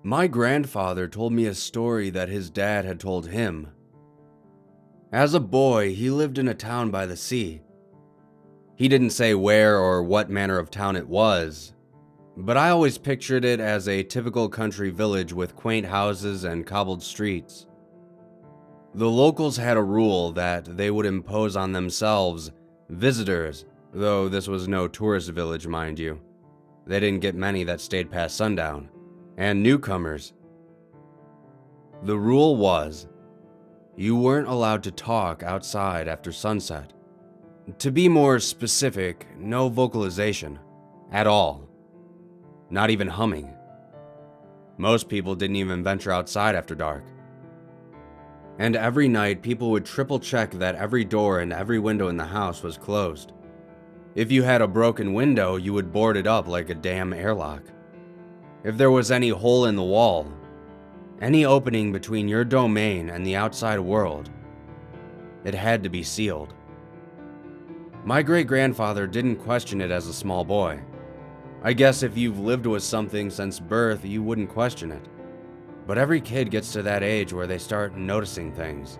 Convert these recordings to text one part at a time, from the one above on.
My grandfather told me a story that his dad had told him. As a boy, he lived in a town by the sea. He didn't say where or what manner of town it was, but I always pictured it as a typical country village with quaint houses and cobbled streets. The locals had a rule that they would impose on themselves visitors, though this was no tourist village, mind you. They didn't get many that stayed past sundown, and newcomers. The rule was, you weren't allowed to talk outside after sunset. To be more specific, no vocalization at all. Not even humming. Most people didn't even venture outside after dark. And every night, people would triple check that every door and every window in the house was closed. If you had a broken window, you would board it up like a damn airlock. If there was any hole in the wall, any opening between your domain and the outside world, it had to be sealed. My great-grandfather didn't question it as a small boy. I guess if you've lived with something since birth, you wouldn't question it. But every kid gets to that age where they start noticing things.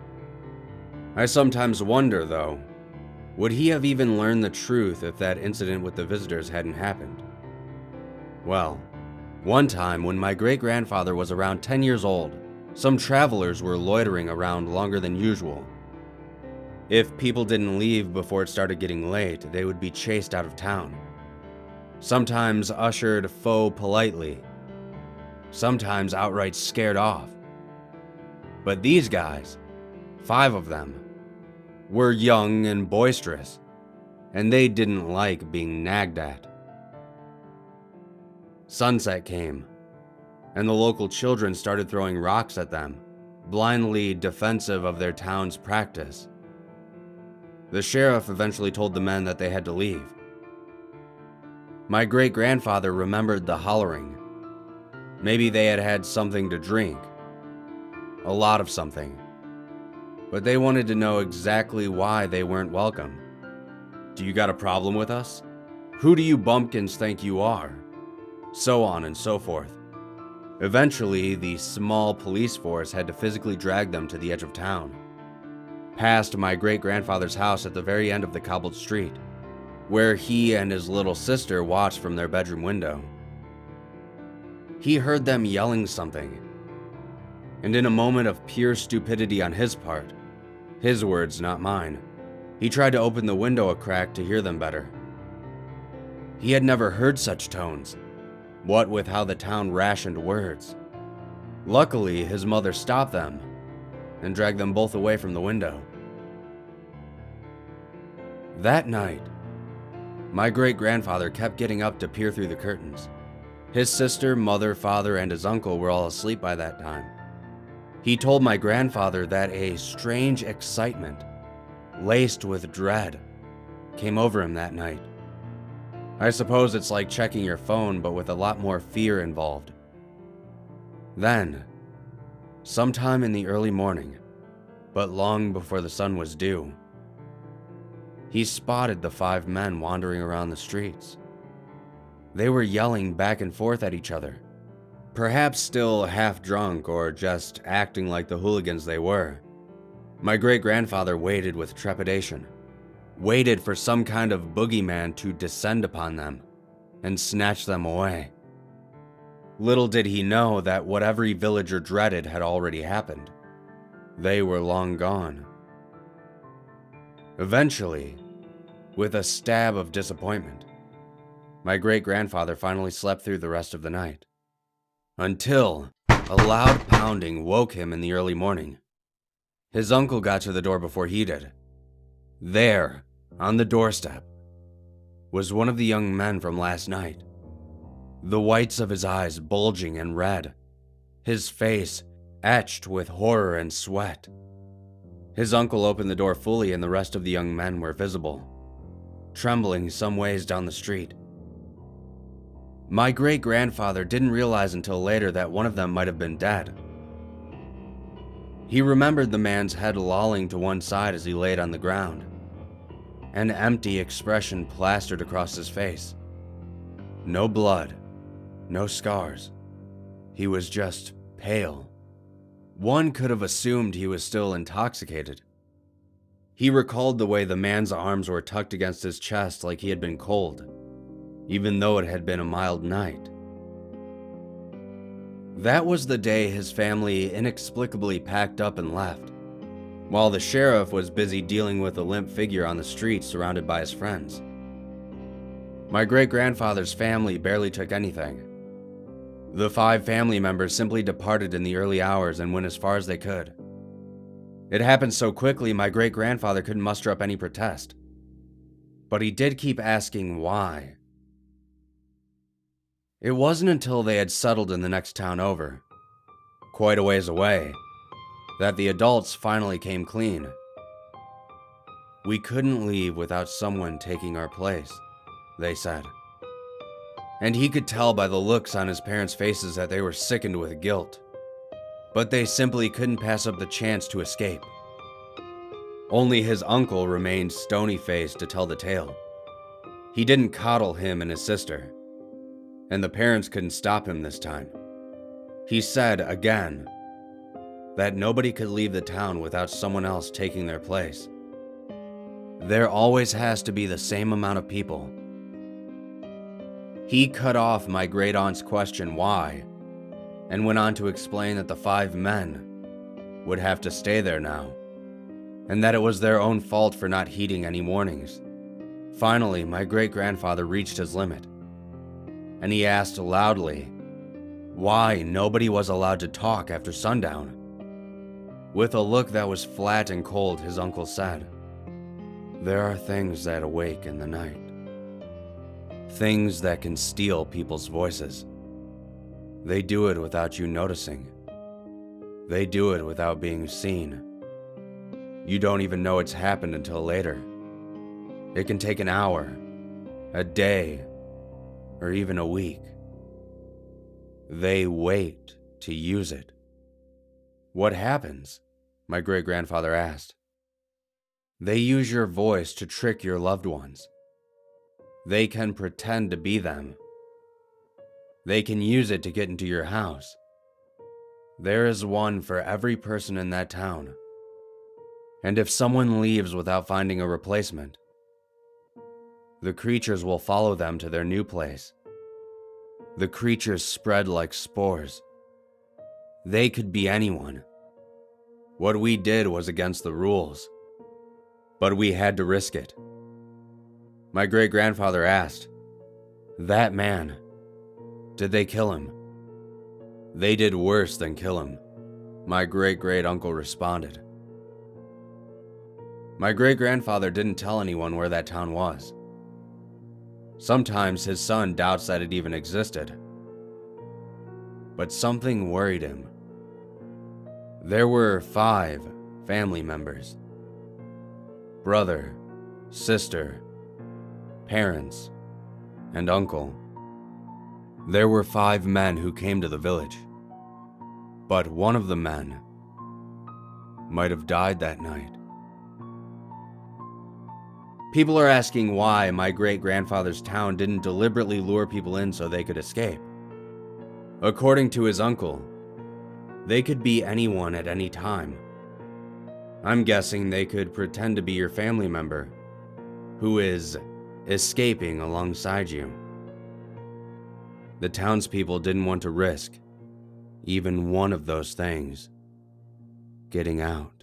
I sometimes wonder, though, would he have even learned the truth if that incident with the visitors hadn't happened? Well, one time when my great-grandfather was around 10 years old, some travelers were loitering around longer than usual. If people didn't leave before it started getting late, they would be chased out of town. Sometimes ushered faux politely. Sometimes outright scared off. But these guys, 5 of them, were young and boisterous, and they didn't like being nagged at. Sunset came, and the local children started throwing rocks at them, blindly defensive of their town's practice. The sheriff eventually told the men that they had to leave. My great-grandfather remembered the hollering. Maybe they had had something to drink. A lot of something. But they wanted to know exactly why they weren't welcome. Do you got a problem with us? Who do you bumpkins think you are? So on and so forth. Eventually, the small police force had to physically drag them to the edge of town, past my great-grandfather's house at the very end of the cobbled street, where he and his little sister watched from their bedroom window. He heard them yelling something, and in a moment of pure stupidity on his part, his words, not mine, he tried to open the window a crack to hear them better. He had never heard such tones, what with how the town rationed words. Luckily, his mother stopped them and dragged them both away from the window. That night, my great-grandfather kept getting up to peer through the curtains. His sister, mother, father, and his uncle were all asleep by that time. He told my grandfather that a strange excitement, laced with dread, came over him that night. I suppose it's like checking your phone, but with a lot more fear involved. Then, sometime in the early morning, but long before the sun was due, he spotted the 5 men wandering around the streets. They were yelling back and forth at each other, perhaps still half drunk or just acting like the hooligans they were. My great-grandfather waited with trepidation, waited for some kind of boogeyman to descend upon them and snatch them away. Little did he know that what every villager dreaded had already happened. They were long gone. Eventually, with a stab of disappointment, my great-grandfather finally slept through the rest of the night, until a loud pounding woke him in the early morning. His uncle got to the door before he did. There, on the doorstep, was one of the young men from last night, the whites of his eyes bulging and red, his face etched with horror and sweat. His uncle opened the door fully and the rest of the young men were visible, trembling some ways down the street. My great-grandfather didn't realize until later that one of them might have been dead. He remembered the man's head lolling to one side as he laid on the ground, an empty expression plastered across his face. No blood, no scars. He was just pale. One could have assumed he was still intoxicated. He recalled the way the man's arms were tucked against his chest like he had been cold, even though it had been a mild night. That was the day his family inexplicably packed up and left, while the sheriff was busy dealing with a limp figure on the street surrounded by his friends. My great-grandfather's family barely took anything. The 5 family members simply departed in the early hours and went as far as they could. It happened so quickly, my great-grandfather couldn't muster up any protest. But he did keep asking why. It wasn't until they had settled in the next town over, quite a ways away, that the adults finally came clean. We couldn't leave without someone taking our place, they said. And he could tell by the looks on his parents' faces that they were sickened with guilt. But they simply couldn't pass up the chance to escape. Only his uncle remained stony-faced to tell the tale. He didn't coddle him and his sister, and the parents couldn't stop him this time. He said, again, that nobody could leave the town without someone else taking their place. There always has to be the same amount of people. He cut off my great-aunt's question why, and went on to explain that the 5 men would have to stay there now, and that it was their own fault for not heeding any warnings. Finally, my great-grandfather reached his limit, and he asked loudly why nobody was allowed to talk after sundown. With a look that was flat and cold, his uncle said, "There are things that awake in the night. Things that can steal people's voices. They do it without you noticing. They do it without being seen. You don't even know it's happened until later. It can take an hour, a day, or even a week. They wait to use it." "What happens?" my great-grandfather asked. "They use your voice to trick your loved ones. They can pretend to be them. They can use it to get into your house. There is one for every person in that town. And if someone leaves without finding a replacement, the creatures will follow them to their new place. The creatures spread like spores. They could be anyone. What we did was against the rules, but we had to risk it." My great-grandfather asked, "That man, did they kill him?" "They did worse than kill him," my great-great-uncle responded. My great-grandfather didn't tell anyone where that town was. Sometimes his son doubts that it even existed. But something worried him. There were 5 family members: brother, sister, parents, and uncle. There were 5 men who came to the village, but one of the men might have died that night. People are asking why my great-grandfather's town didn't deliberately lure people in so they could escape. According to his uncle, they could be anyone at any time. I'm guessing they could pretend to be your family member who is escaping alongside you. The townspeople didn't want to risk even one of those things getting out.